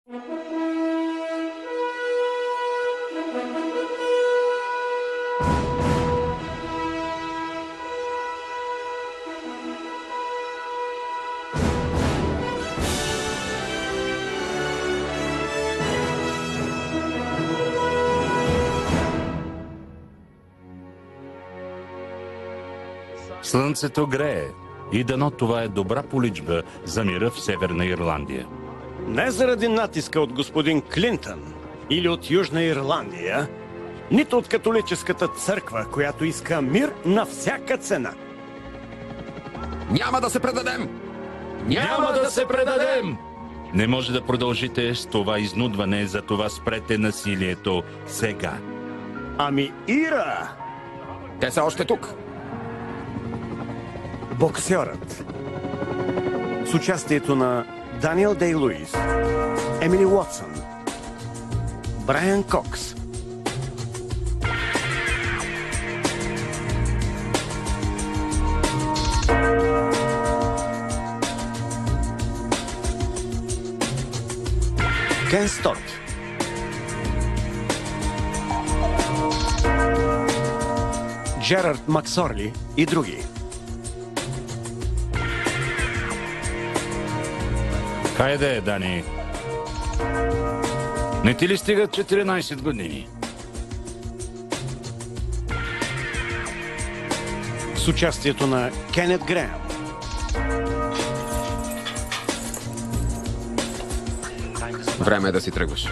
Слънцето грее и дано това е добра поличба за мира в Северна Ирландия. Не заради натиска от господин Клинтън или от Южна Ирландия, нито от католическата църква, която иска мир на всяка цена. Няма да се предадем! Няма да се предадем! Не може да продължите с това изнудване, за това спрете насилието сега. Ами Ира! Те са още тук. Боксьорът. С участието на Даниел Дей-Луис, Емили Уотсън, Брайан Кокс, Кен Стот, Джерард Максорли и други. Хайде, Дани. Не ти ли стигат 14 години? С участието на Кенет Греъм, Време е да си тръгваш.